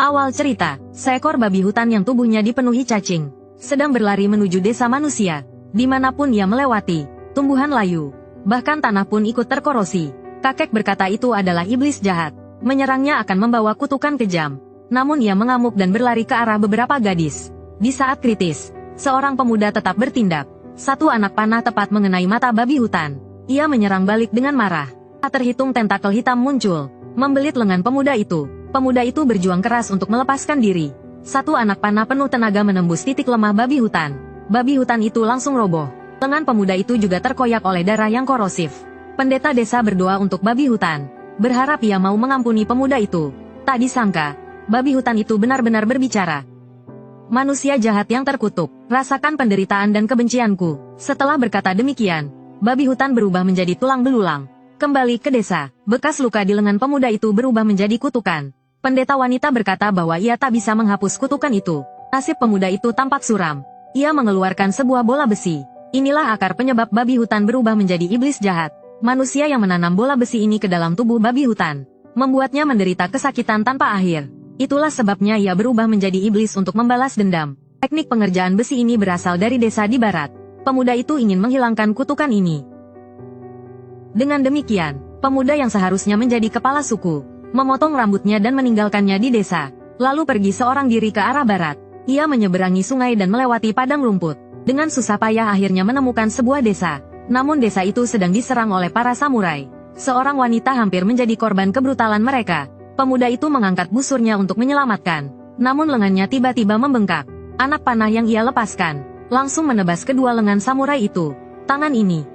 Awal cerita, seekor babi hutan yang tubuhnya dipenuhi cacing, sedang berlari menuju desa manusia. Dimanapun ia melewati, tumbuhan layu, bahkan tanah pun ikut terkorosi. Kakek berkata itu adalah iblis jahat, menyerangnya akan membawa kutukan kejam. Namun ia mengamuk dan berlari ke arah beberapa gadis. Di saat kritis, seorang pemuda tetap bertindak. Satu anak panah tepat mengenai mata babi hutan. Ia menyerang balik dengan marah. Tak terhitung tentakel hitam muncul, membelit lengan pemuda itu. Pemuda itu berjuang keras untuk melepaskan diri. Satu anak panah penuh tenaga menembus titik lemah babi hutan. Babi hutan itu langsung roboh. Lengan pemuda itu juga terkoyak oleh darah yang korosif. Pendeta desa berdoa untuk babi hutan, berharap ia mau mengampuni pemuda itu. Tak disangka, babi hutan itu benar-benar berbicara. Manusia jahat yang terkutuk, rasakan penderitaan dan kebencianku. Setelah berkata demikian, babi hutan berubah menjadi tulang belulang. Kembali ke desa, bekas luka di lengan pemuda itu berubah menjadi kutukan. Pendeta wanita berkata bahwa ia tak bisa menghapus kutukan itu. Nasib pemuda itu tampak suram. Ia mengeluarkan sebuah bola besi. Inilah akar penyebab babi hutan berubah menjadi iblis jahat. Manusia yang menanam bola besi ini ke dalam tubuh babi hutan, membuatnya menderita kesakitan tanpa akhir. Itulah sebabnya ia berubah menjadi iblis untuk membalas dendam. Teknik pengerjaan besi ini berasal dari desa di barat. Pemuda itu ingin menghilangkan kutukan ini. Dengan demikian, pemuda yang seharusnya menjadi kepala suku, memotong rambutnya dan meninggalkannya di desa, lalu pergi seorang diri ke arah barat. Ia menyeberangi sungai dan melewati padang rumput. Dengan susah payah akhirnya menemukan sebuah desa. Namun desa itu sedang diserang oleh para samurai. Seorang wanita hampir menjadi korban kebrutalan mereka. Pemuda itu mengangkat busurnya untuk menyelamatkan. Namun lengannya tiba-tiba membengkak. Anak panah yang ia lepaskan langsung menebas kedua lengan samurai itu. Tangan ini.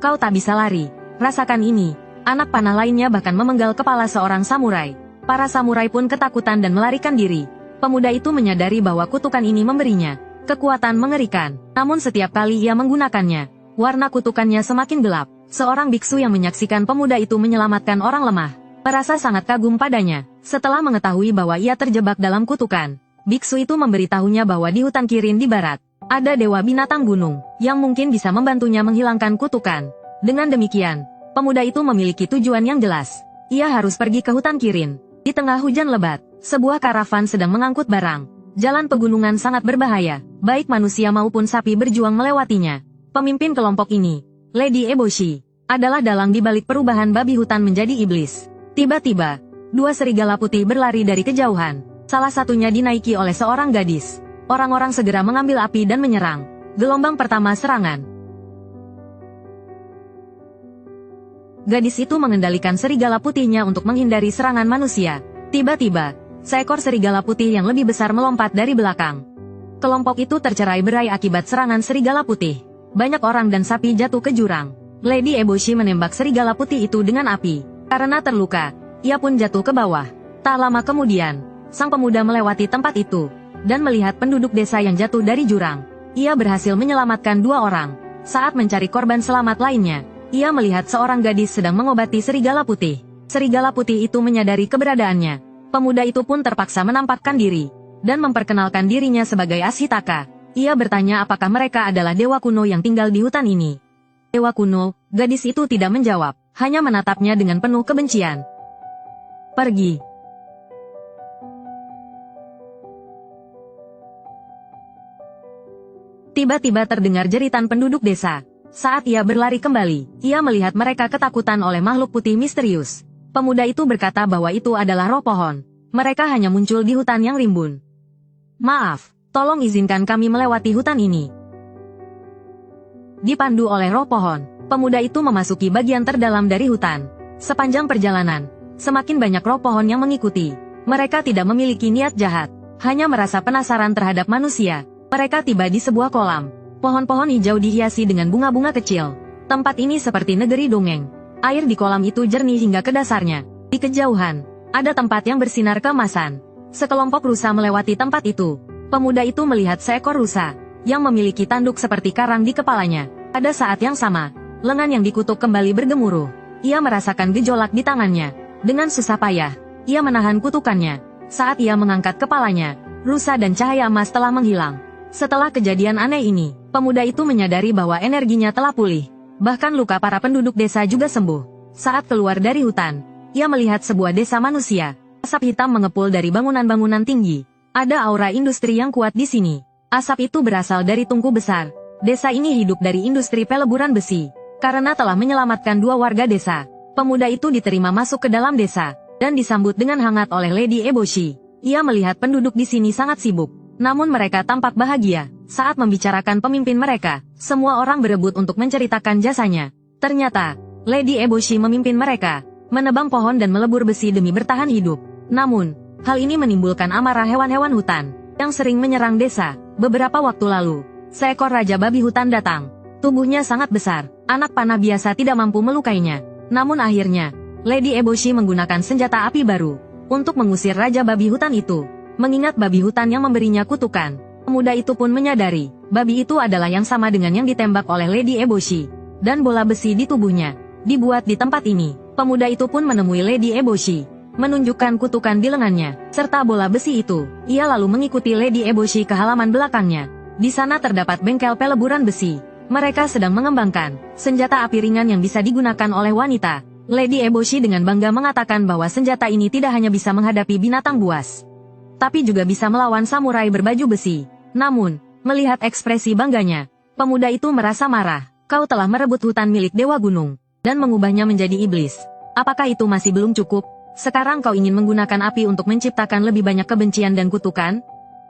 Kau tak bisa lari. Rasakan ini. Anak panah lainnya bahkan memenggal kepala seorang samurai. Para samurai pun ketakutan dan melarikan diri. Pemuda itu menyadari bahwa kutukan ini memberinya kekuatan mengerikan. Namun setiap kali ia menggunakannya, warna kutukannya semakin gelap. Seorang biksu yang menyaksikan pemuda itu menyelamatkan orang lemah, merasa sangat kagum padanya. Setelah mengetahui bahwa ia terjebak dalam kutukan, biksu itu memberitahunya bahwa di hutan Kirin di barat, ada dewa binatang gunung, yang mungkin bisa membantunya menghilangkan kutukan. Dengan demikian, pemuda itu memiliki tujuan yang jelas. Ia harus pergi ke hutan Kirin. Di tengah hujan lebat, sebuah karavan sedang mengangkut barang. Jalan pegunungan sangat berbahaya, baik manusia maupun sapi berjuang melewatinya. Pemimpin kelompok ini, Lady Eboshi, adalah dalang di balik perubahan babi hutan menjadi iblis. Tiba-tiba, dua serigala putih berlari dari kejauhan. Salah satunya dinaiki oleh seorang gadis. Orang-orang segera mengambil api dan menyerang. Gelombang pertama serangan. Gadis itu mengendalikan serigala putihnya untuk menghindari serangan manusia. Tiba-tiba, seekor serigala putih yang lebih besar melompat dari belakang. Kelompok itu tercerai-berai akibat serangan serigala putih. Banyak orang dan sapi jatuh ke jurang. Lady Eboshi menembak serigala putih itu dengan api. Karena terluka, ia pun jatuh ke bawah. Tak lama kemudian, sang pemuda melewati tempat itu, dan melihat penduduk desa yang jatuh dari jurang. Ia berhasil menyelamatkan dua orang. Saat mencari korban selamat lainnya, ia melihat seorang gadis sedang mengobati serigala putih. Serigala putih itu menyadari keberadaannya. Pemuda itu pun terpaksa menampakkan diri, dan memperkenalkan dirinya sebagai Ashitaka. Ia bertanya apakah mereka adalah dewa kuno yang tinggal di hutan ini. Dewa kuno, gadis itu tidak menjawab, hanya menatapnya dengan penuh kebencian. Pergi. Tiba-tiba terdengar jeritan penduduk desa. Saat ia berlari kembali, ia melihat mereka ketakutan oleh makhluk putih misterius. Pemuda itu berkata bahwa itu adalah roh pohon. Mereka hanya muncul di hutan yang rimbun. Maaf, tolong izinkan kami melewati hutan ini. Dipandu oleh roh pohon, pemuda itu memasuki bagian terdalam dari hutan. Sepanjang perjalanan, semakin banyak roh pohon yang mengikuti. Mereka tidak memiliki niat jahat, hanya merasa penasaran terhadap manusia. Mereka tiba di sebuah kolam. Pohon-pohon hijau dihiasi dengan bunga-bunga kecil. Tempat ini seperti negeri dongeng. Air di kolam itu jernih hingga ke dasarnya. Di kejauhan, ada tempat yang bersinar keemasan. Sekelompok rusa melewati tempat itu. Pemuda itu melihat seekor rusa, yang memiliki tanduk seperti karang di kepalanya. Pada saat yang sama, lengan yang dikutuk kembali bergemuruh. Ia merasakan gejolak di tangannya. Dengan susah payah, ia menahan kutukannya. Saat ia mengangkat kepalanya, rusa dan cahaya emas telah menghilang. Setelah kejadian aneh ini, pemuda itu menyadari bahwa energinya telah pulih. Bahkan luka para penduduk desa juga sembuh. Saat keluar dari hutan, ia melihat sebuah desa manusia. Asap hitam mengepul dari bangunan-bangunan tinggi. Ada aura industri yang kuat di sini. Asap itu berasal dari tungku besar. Desa ini hidup dari industri peleburan besi. Karena telah menyelamatkan 2 warga desa, pemuda itu diterima masuk ke dalam desa, dan disambut dengan hangat oleh Lady Eboshi. Ia melihat penduduk di sini sangat sibuk, namun mereka tampak bahagia. Saat membicarakan pemimpin mereka, semua orang berebut untuk menceritakan jasanya. Ternyata, Lady Eboshi memimpin mereka, menebang pohon dan melebur besi demi bertahan hidup. Namun, hal ini menimbulkan amarah hewan-hewan hutan, yang sering menyerang desa. Beberapa waktu lalu, seekor raja babi hutan datang. Tubuhnya sangat besar, anak panah biasa tidak mampu melukainya. Namun akhirnya, Lady Eboshi menggunakan senjata api baru untuk mengusir raja babi hutan itu. Mengingat babi hutan yang memberinya kutukan, pemuda itu pun menyadari, babi itu adalah yang sama dengan yang ditembak oleh Lady Eboshi. Dan bola besi di tubuhnya dibuat di tempat ini. Pemuda itu pun menemui Lady Eboshi, menunjukkan kutukan di lengannya, serta bola besi itu. Ia lalu mengikuti Lady Eboshi ke halaman belakangnya. Di sana terdapat bengkel peleburan besi. Mereka sedang mengembangkan senjata api ringan yang bisa digunakan oleh wanita. Lady Eboshi dengan bangga mengatakan bahwa senjata ini tidak hanya bisa menghadapi binatang buas, tapi juga bisa melawan samurai berbaju besi. Namun, melihat ekspresi bangganya, pemuda itu merasa marah. Kau telah merebut hutan milik Dewa Gunung, dan mengubahnya menjadi iblis. Apakah itu masih belum cukup? Sekarang kau ingin menggunakan api untuk menciptakan lebih banyak kebencian dan kutukan?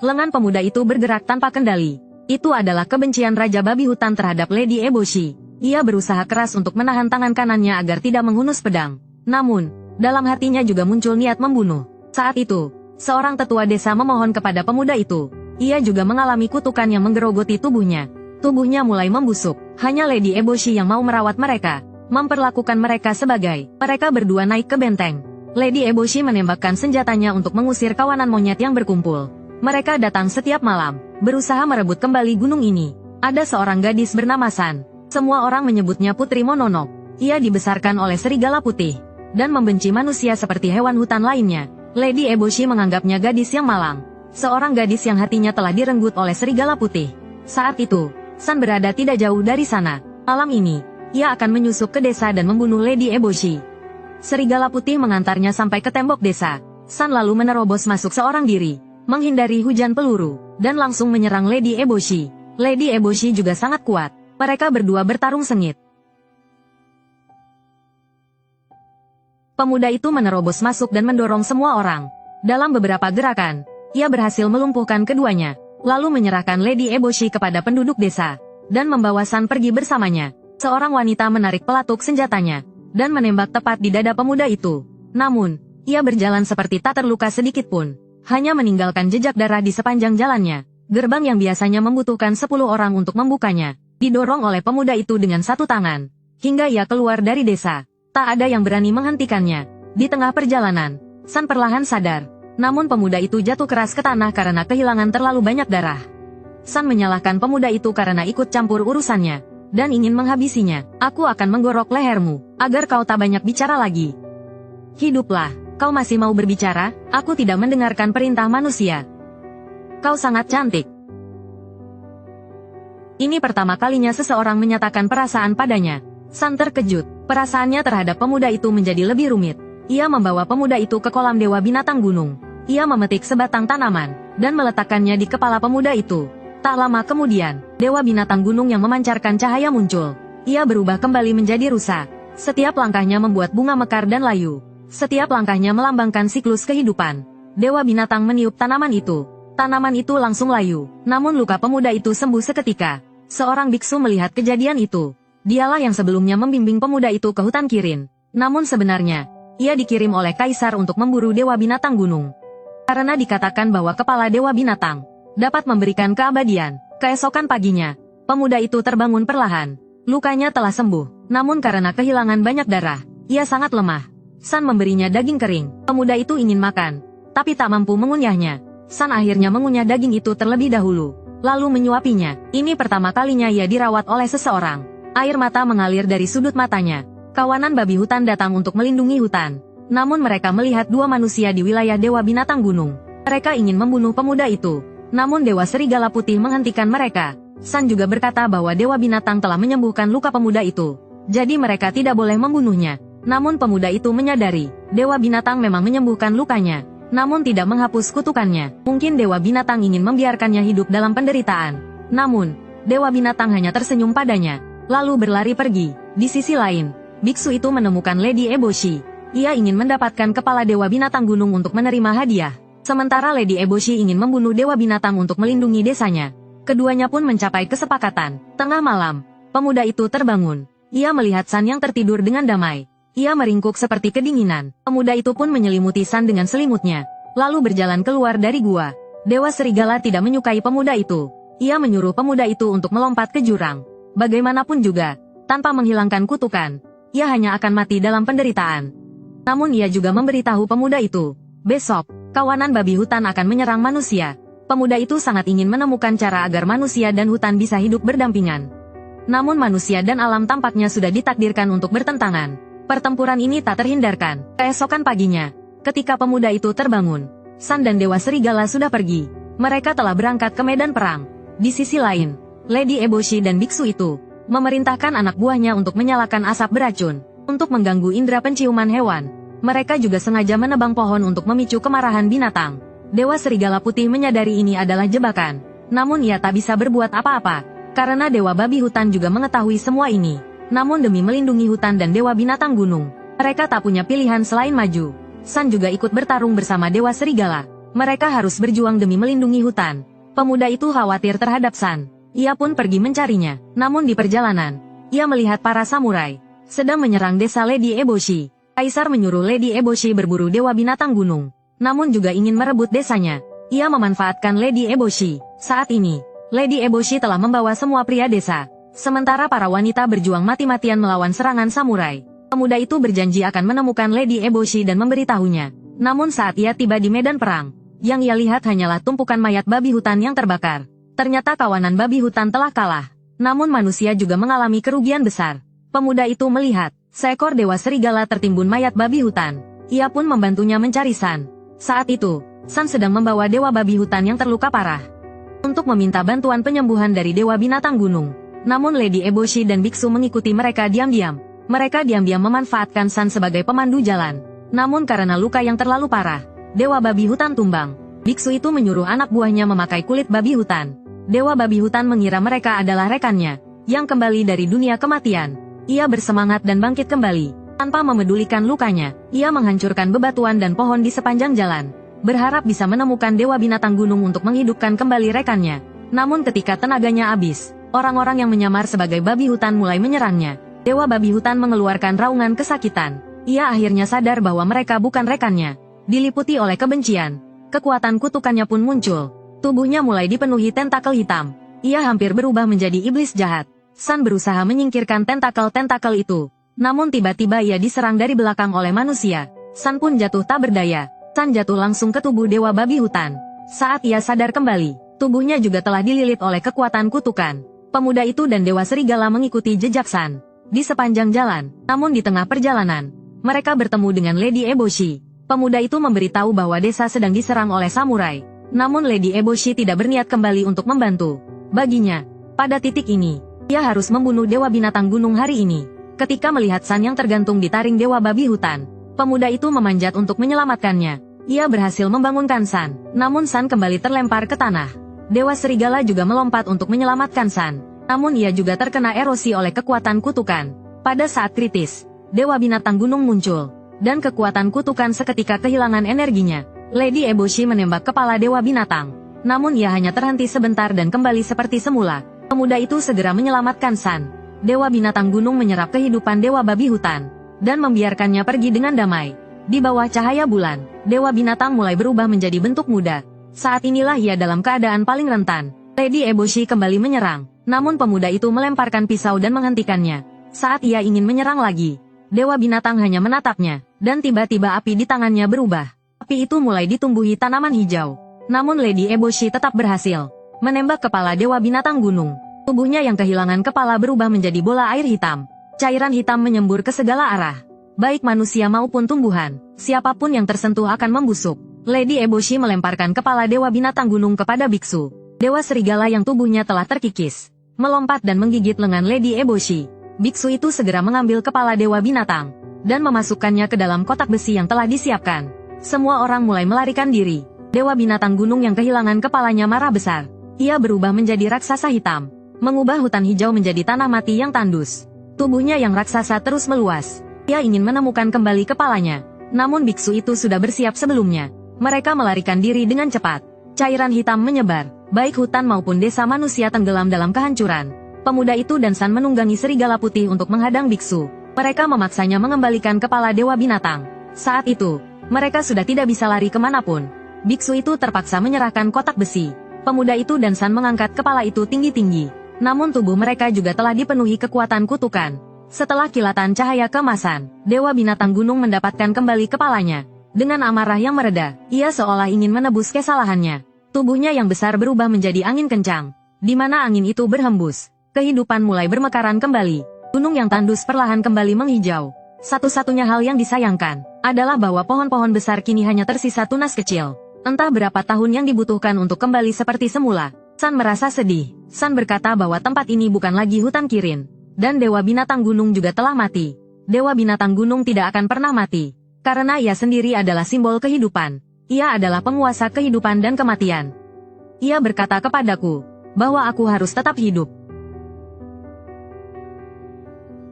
Lengan pemuda itu bergerak tanpa kendali. Itu adalah kebencian Raja Babi Hutan terhadap Lady Eboshi. Ia berusaha keras untuk menahan tangan kanannya agar tidak menghunus pedang. Namun, dalam hatinya juga muncul niat membunuh. Saat itu, seorang tetua desa memohon kepada pemuda itu. Ia juga mengalami kutukan yang menggerogoti tubuhnya. Tubuhnya mulai membusuk. Hanya Lady Eboshi yang mau merawat mereka, memperlakukan mereka sebagai. Mereka berdua naik ke benteng. Lady Eboshi menembakkan senjatanya untuk mengusir kawanan monyet yang berkumpul. Mereka datang setiap malam, berusaha merebut kembali gunung ini. Ada seorang gadis bernama San. Semua orang menyebutnya Putri Mononoke. Ia dibesarkan oleh serigala putih, dan membenci manusia seperti hewan hutan lainnya. Lady Eboshi menganggapnya gadis yang malang. Seorang gadis yang hatinya telah direnggut oleh serigala putih. Saat itu, San berada tidak jauh dari sana. Malam ini, ia akan menyusup ke desa dan membunuh Lady Eboshi. Serigala putih mengantarnya sampai ke tembok desa. San lalu menerobos masuk seorang diri, menghindari hujan peluru, dan langsung menyerang Lady Eboshi. Lady Eboshi juga sangat kuat. Mereka berdua bertarung sengit. Pemuda itu menerobos masuk dan mendorong semua orang. Dalam beberapa gerakan, ia berhasil melumpuhkan keduanya, lalu menyerahkan Lady Eboshi kepada penduduk desa, dan membawa San pergi bersamanya. Seorang wanita menarik pelatuk senjatanya, dan menembak tepat di dada pemuda itu. Namun, ia berjalan seperti tak terluka sedikit pun. Hanya meninggalkan jejak darah di sepanjang jalannya. Gerbang yang biasanya membutuhkan 10 orang untuk membukanya, didorong oleh pemuda itu dengan satu tangan, hingga ia keluar dari desa. Tak ada yang berani menghentikannya. Di tengah perjalanan, San perlahan sadar. Namun pemuda itu jatuh keras ke tanah karena kehilangan terlalu banyak darah. San menyalahkan pemuda itu karena ikut campur urusannya, dan ingin menghabisinya. Aku akan menggorok lehermu, agar kau tak banyak bicara lagi. Hiduplah. Kau masih mau berbicara? Aku tidak mendengarkan perintah manusia. Kau sangat cantik. Ini pertama kalinya seseorang menyatakan perasaan padanya. San terkejut. Perasaannya terhadap pemuda itu menjadi lebih rumit. Ia membawa pemuda itu ke kolam Dewa Binatang Gunung. Ia memetik sebatang tanaman, dan meletakkannya di kepala pemuda itu. Tak lama kemudian, Dewa Binatang Gunung yang memancarkan cahaya muncul. Ia berubah kembali menjadi rusa. Setiap langkahnya membuat bunga mekar dan layu. Setiap langkahnya melambangkan siklus kehidupan. Dewa Binatang meniup tanaman itu. Tanaman itu langsung layu. Namun luka pemuda itu sembuh seketika. Seorang biksu melihat kejadian itu. Dialah yang sebelumnya membimbing pemuda itu ke hutan Kirin. Namun sebenarnya, ia dikirim oleh Kaisar untuk memburu Dewa Binatang Gunung. Karena dikatakan bahwa kepala Dewa Binatang dapat memberikan keabadian. Keesokan paginya, pemuda itu terbangun perlahan. Lukanya telah sembuh. Namun karena kehilangan banyak darah, ia sangat lemah. San memberinya daging kering. Pemuda itu ingin makan, tapi tak mampu mengunyahnya. San akhirnya mengunyah daging itu terlebih dahulu, lalu menyuapinya. Ini pertama kalinya ia dirawat oleh seseorang. Air mata mengalir dari sudut matanya. Kawanan babi hutan datang untuk melindungi hutan. Namun mereka melihat 2 manusia di wilayah Dewa Binatang Gunung. Mereka ingin membunuh pemuda itu. Namun Dewa Serigala Putih menghentikan mereka. San juga berkata bahwa Dewa Binatang telah menyembuhkan luka pemuda itu. Jadi mereka tidak boleh membunuhnya. Namun pemuda itu menyadari, Dewa Binatang memang menyembuhkan lukanya, namun tidak menghapus kutukannya. Mungkin Dewa Binatang ingin membiarkannya hidup dalam penderitaan. Namun, Dewa Binatang hanya tersenyum padanya, lalu berlari pergi. Di sisi lain, biksu itu menemukan Lady Eboshi. Ia ingin mendapatkan kepala Dewa Binatang Gunung untuk menerima hadiah. Sementara Lady Eboshi ingin membunuh Dewa Binatang untuk melindungi desanya. Keduanya pun mencapai kesepakatan. Tengah malam, pemuda itu terbangun. Ia melihat San yang tertidur dengan damai. Ia meringkuk seperti kedinginan. Pemuda itu pun menyelimuti San dengan selimutnya, lalu berjalan keluar dari gua. Dewa Serigala tidak menyukai pemuda itu. Ia menyuruh pemuda itu untuk melompat ke jurang. Bagaimanapun juga, tanpa menghilangkan kutukan, ia hanya akan mati dalam penderitaan. Namun ia juga memberitahu pemuda itu, besok, kawanan babi hutan akan menyerang manusia. Pemuda itu sangat ingin menemukan cara agar manusia dan hutan bisa hidup berdampingan. Namun manusia dan alam tampaknya sudah ditakdirkan untuk bertentangan. Pertempuran ini tak terhindarkan. Keesokan paginya, ketika pemuda itu terbangun, San dan Dewa Serigala sudah pergi. Mereka telah berangkat ke medan perang. Di sisi lain, Lady Eboshi dan biksu itu memerintahkan anak buahnya untuk menyalakan asap beracun, untuk mengganggu indera penciuman hewan. Mereka juga sengaja menebang pohon untuk memicu kemarahan binatang. Dewa Serigala Putih menyadari ini adalah jebakan. Namun ia tak bisa berbuat apa-apa, karena Dewa Babi Hutan juga mengetahui semua ini. Namun demi melindungi hutan dan Dewa Binatang Gunung, mereka tak punya pilihan selain maju. San juga ikut bertarung bersama Dewa Serigala. Mereka harus berjuang demi melindungi hutan. Pemuda itu khawatir terhadap San. Ia pun pergi mencarinya. Namun di perjalanan, ia melihat para samurai sedang menyerang desa Lady Eboshi. Kaisar menyuruh Lady Eboshi berburu Dewa Binatang Gunung, namun juga ingin merebut desanya. Ia memanfaatkan Lady Eboshi. Saat ini, Lady Eboshi telah membawa semua pria desa. Sementara para wanita berjuang mati-matian melawan serangan samurai. Pemuda itu berjanji akan menemukan Lady Eboshi dan memberitahunya. Namun saat ia tiba di medan perang, yang ia lihat hanyalah tumpukan mayat babi hutan yang terbakar. Ternyata kawanan babi hutan telah kalah. Namun manusia juga mengalami kerugian besar. Pemuda itu melihat seekor Dewa Serigala tertimbun mayat babi hutan. Ia pun membantunya mencari San. Saat itu, San sedang membawa Dewa Babi Hutan yang terluka parah untuk meminta bantuan penyembuhan dari Dewa Binatang Gunung. Namun Lady Eboshi dan biksu mengikuti mereka diam-diam. Mereka diam-diam memanfaatkan San sebagai pemandu jalan. Namun karena luka yang terlalu parah, Dewa Babi Hutan tumbang. Biksu itu menyuruh anak buahnya memakai kulit babi hutan. Dewa Babi Hutan mengira mereka adalah rekannya, yang kembali dari dunia kematian. Ia bersemangat dan bangkit kembali. Tanpa memedulikan lukanya, ia menghancurkan bebatuan dan pohon di sepanjang jalan, berharap bisa menemukan Dewa Binatang Gunung untuk menghidupkan kembali rekannya. Namun ketika tenaganya habis, orang-orang yang menyamar sebagai babi hutan mulai menyerangnya. Dewa Babi Hutan mengeluarkan raungan kesakitan. Ia akhirnya sadar bahwa mereka bukan rekannya. Diliputi oleh kebencian, kekuatan kutukannya pun muncul. Tubuhnya mulai dipenuhi tentakel hitam. Ia hampir berubah menjadi iblis jahat. San berusaha menyingkirkan tentakel-tentakel itu. Namun tiba-tiba ia diserang dari belakang oleh manusia. San pun jatuh tak berdaya. San jatuh langsung ke tubuh Dewa Babi Hutan. Saat ia sadar kembali, tubuhnya juga telah dililit oleh kekuatan kutukan. Pemuda itu dan Dewa Serigala mengikuti jejak San di sepanjang jalan. Namun di tengah perjalanan, mereka bertemu dengan Lady Eboshi. Pemuda itu memberitahu bahwa desa sedang diserang oleh samurai. Namun Lady Eboshi tidak berniat kembali untuk membantu. Baginya, pada titik ini, ia harus membunuh Dewa Binatang Gunung hari ini. Ketika melihat San yang tergantung di taring Dewa Babi Hutan, pemuda itu memanjat untuk menyelamatkannya. Ia berhasil membangunkan San, namun San kembali terlempar ke tanah. Dewa Serigala juga melompat untuk menyelamatkan San, namun ia juga terkena erosi oleh kekuatan kutukan. Pada saat kritis, Dewa Binatang Gunung muncul, dan kekuatan kutukan seketika kehilangan energinya. Lady Eboshi menembak kepala Dewa Binatang, namun ia hanya terhenti sebentar dan kembali seperti semula. Pemuda itu segera menyelamatkan San. Dewa Binatang Gunung menyerap kehidupan Dewa Babi Hutan, dan membiarkannya pergi dengan damai. Di bawah cahaya bulan, Dewa Binatang mulai berubah menjadi bentuk muda. Saat inilah ia dalam keadaan paling rentan. Lady Eboshi kembali menyerang, namun pemuda itu melemparkan pisau dan menghentikannya. Saat ia ingin menyerang lagi, Dewa Binatang hanya menatapnya, dan tiba-tiba api di tangannya berubah. Api itu mulai ditumbuhi tanaman hijau. Namun Lady Eboshi tetap berhasil menembak kepala Dewa Binatang Gunung. Tubuhnya yang kehilangan kepala berubah menjadi bola air hitam. Cairan hitam menyembur ke segala arah. Baik manusia maupun tumbuhan, siapapun yang tersentuh akan membusuk. Lady Eboshi melemparkan kepala Dewa Binatang Gunung kepada biksu. Dewa Serigala yang tubuhnya telah terkikis melompat dan menggigit lengan Lady Eboshi. Biksu itu segera mengambil kepala Dewa Binatang. dan memasukkannya ke dalam kotak besi yang telah disiapkan. Semua orang mulai melarikan diri. Dewa binatang gunung yang kehilangan kepalanya marah besar. Ia berubah menjadi raksasa hitam, mengubah hutan hijau menjadi tanah mati yang tandus. Tubuhnya yang raksasa terus meluas. Ia ingin menemukan kembali kepalanya. Namun biksu itu sudah bersiap sebelumnya. Mereka melarikan diri dengan cepat. Cairan hitam menyebar. Baik hutan maupun desa manusia tenggelam dalam kehancuran. Pemuda itu dan San menunggangi serigala putih untuk menghadang biksu. Mereka memaksanya mengembalikan kepala dewa binatang. Saat itu, mereka sudah tidak bisa lari kemanapun. Biksu itu terpaksa menyerahkan kotak besi. Pemuda itu dan San mengangkat kepala itu tinggi-tinggi. Namun tubuh mereka juga telah dipenuhi kekuatan kutukan. Setelah kilatan cahaya keemasan, dewa binatang gunung mendapatkan kembali kepalanya. Dengan amarah yang mereda, ia seolah ingin menebus kesalahannya. Tubuhnya yang besar berubah menjadi angin kencang. Di mana angin itu berhembus, kehidupan mulai bermekaran kembali. Gunung yang tandus perlahan kembali menghijau. Satu-satunya hal yang disayangkan adalah bahwa pohon-pohon besar kini hanya tersisa tunas kecil. Entah berapa tahun yang dibutuhkan untuk kembali seperti semula. San merasa sedih. San berkata bahwa tempat ini bukan lagi hutan Kirin. Dan Dewa Binatang Gunung juga telah mati. Dewa Binatang Gunung tidak akan pernah mati. Karena ia sendiri adalah simbol kehidupan. Ia adalah penguasa kehidupan dan kematian. Ia berkata kepadaku bahwa aku harus tetap hidup.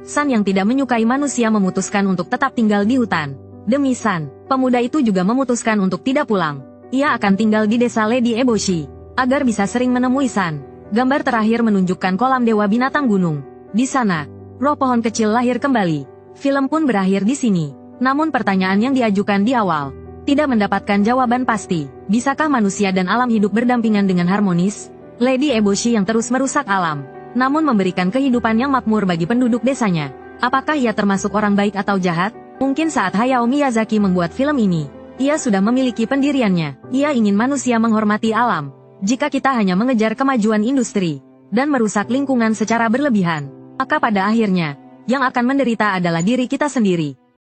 San yang tidak menyukai manusia memutuskan untuk tetap tinggal di hutan. Demi San, pemuda itu juga memutuskan untuk tidak pulang. Ia akan tinggal di desa Lady Eboshi, agar bisa sering menemui San. Gambar terakhir menunjukkan kolam Dewa Binatang Gunung. Di sana, roh pohon kecil lahir kembali. Film pun berakhir di sini. Namun pertanyaan yang diajukan di awal tidak mendapatkan jawaban pasti. Bisakah manusia dan alam hidup berdampingan dengan harmonis? Lady Eboshi yang terus merusak alam, namun memberikan kehidupan yang makmur bagi penduduk desanya. Apakah ia termasuk orang baik atau jahat? Mungkin saat Hayao Miyazaki membuat film ini, ia sudah memiliki pendiriannya. Ia ingin manusia menghormati alam. Jika kita hanya mengejar kemajuan industri dan merusak lingkungan secara berlebihan, maka pada akhirnya, yang akan menderita adalah diri kita sendiri.